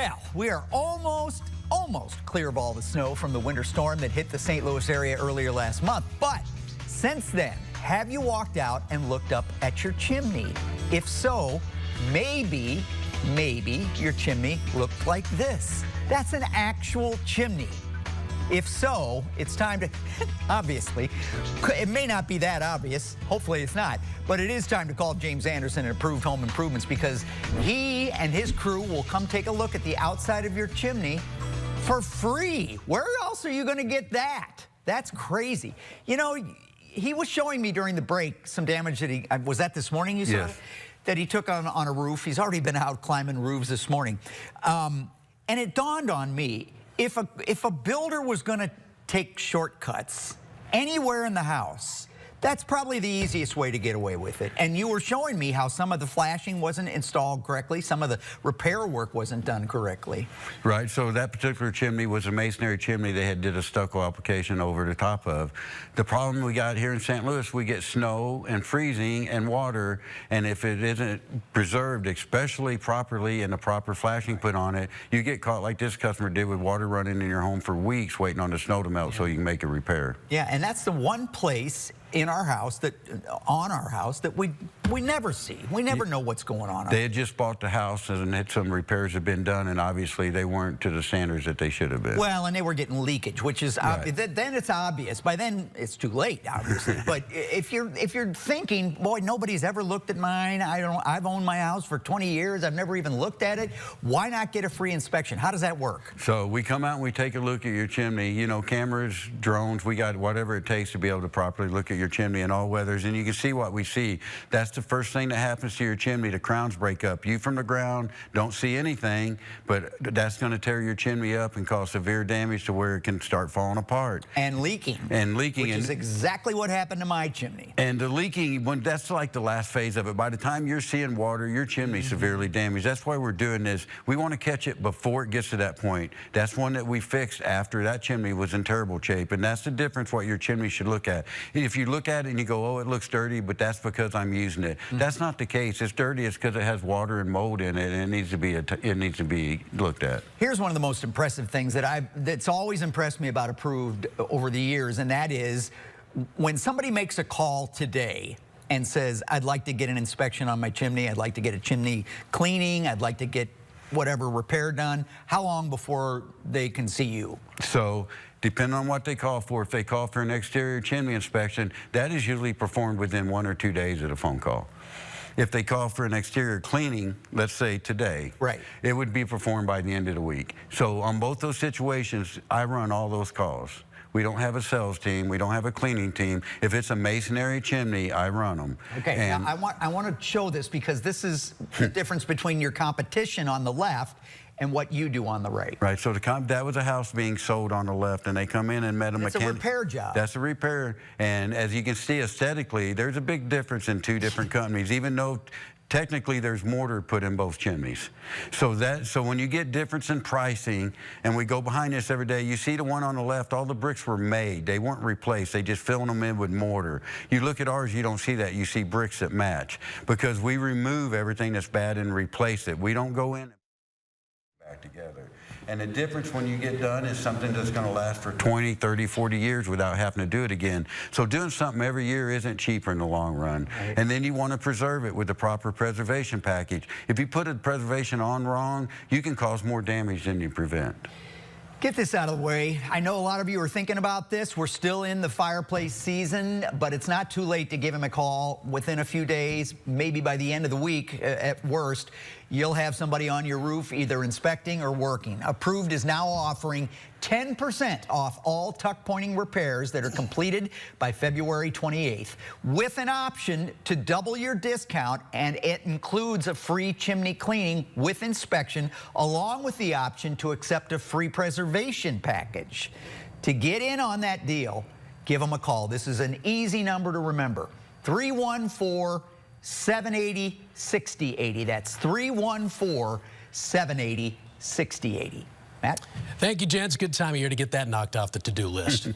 Well, we are almost clear of all the snow from the winter storm that hit the St. Louis area earlier last month. But since then, have you walked out and looked up at your chimney? If so, maybe your chimney looked like this. That's an actual chimney. If so, it's time to, obviously, it may not be that obvious, hopefully it's not, but it is time to call James Anderson at Approved Home Improvements, because he and his crew will come take a look at the outside of your chimney for free. Where else are you going to get that? That's crazy. You know, he was showing me during the break some damage that he, was that this morning you saw? Yes. That he took on a roof. He's already been out climbing roofs this morning. And it dawned on me, if a builder was going to take shortcuts anywhere in the house, that's probably the easiest way to get away with it. And you were showing me how some of the flashing wasn't installed correctly, some of the repair work wasn't done correctly. Right, so that particular chimney was a masonry chimney they had did a stucco application over the top of. The problem we got here in St. Louis, we get snow and freezing and water, and if it isn't preserved, especially properly and the proper flashing put on it, you get caught like this customer did with water running in your home for weeks waiting on the snow to melt so you can make a repair. Yeah, and that's the one place in our house that we never see. We never know what's going on. They had just bought the house and some repairs had been done, and obviously they weren't to the standards that they should have been. Well, and they were getting leakage, which is right. Then it's obvious. By then it's too late, obviously. But if you're thinking, boy, nobody's ever looked at mine. I've owned my house for 20 years. I've never even looked at it. Why not get a free inspection? How does that work? So we come out and we take a look at your chimney. You know, cameras, drones, we got whatever it takes to be able to properly look at your chimney in all weathers, and you can see what we see. That's the first thing that happens to your chimney. The crowns break up. You from the ground don't see anything, but that's going to tear your chimney up and cause severe damage to where it can start falling apart. And leaking. And leaking. Which is exactly what happened to my chimney. And the leaking, that's like the last phase of it. By the time you're seeing water, your chimney's severely damaged. That's why we're doing this. We want to catch it before it gets to that point. That's one that we fixed after that chimney was in terrible shape, and that's the difference what your chimney should look at. If you look at it and you go, oh, it looks dirty, but that's because I'm using it. That's not the case. It's dirty. It's because it has water and mold in it, and it needs to be looked at. Here's one of the most impressive things that's always impressed me about Approved over the years, and that is when somebody makes a call today and says, I'd like to get an inspection on my chimney, I'd like to get a chimney cleaning, I'd like to get whatever repair done, how long before they can see you? So, depending on what they call for, if they call for an exterior chimney inspection, that is usually performed within 1 or 2 days of a phone call. If they call for an exterior cleaning, let's say today, right, it would be performed by the end of the week. So on both those situations, I run all those calls. We don't have a sales team. We don't have a cleaning team. If it's a masonry chimney, I run them. Okay, and now I want to show this, because this is the difference between your competition on the left and what you do on the right. Right, so that was a house being sold on the left, and they come in and met a mechanic. It's a repair job. That's a repair, and as you can see aesthetically, there's a big difference in two different companies, even though technically there's mortar put in both chimneys. So when you get difference in pricing, and we go behind this every day, you see the one on the left, all the bricks were made. They weren't replaced. They just filled them in with mortar. You look at ours, you don't see that. You see bricks that match, because we remove everything that's bad and replace it. We don't go in back together. And the difference when you get done is something that's going to last for 20, 30, 40 years without having to do it again. So doing something every year isn't cheaper in the long run. Right. And then you want to preserve it with the proper preservation package. If you put a preservation on wrong, you can cause more damage than you prevent. Get this out of the way. I know a lot of you are thinking about this. We're still in the fireplace season, but it's not too late to give him a call within a few days, maybe by the end of the week at worst. You'll have somebody on your roof either inspecting or working. Approved is now offering 10% off all tuck pointing repairs that are completed by February 28th, with an option to double your discount, and it includes a free chimney cleaning with inspection, along with the option to accept a free preservation package. To get in on that deal, give them a call. This is an easy number to remember. 314-780-6080. That's 314-780-6080. Matt? Thank you, Jen. It's a good time of year to get that knocked off the to-do list.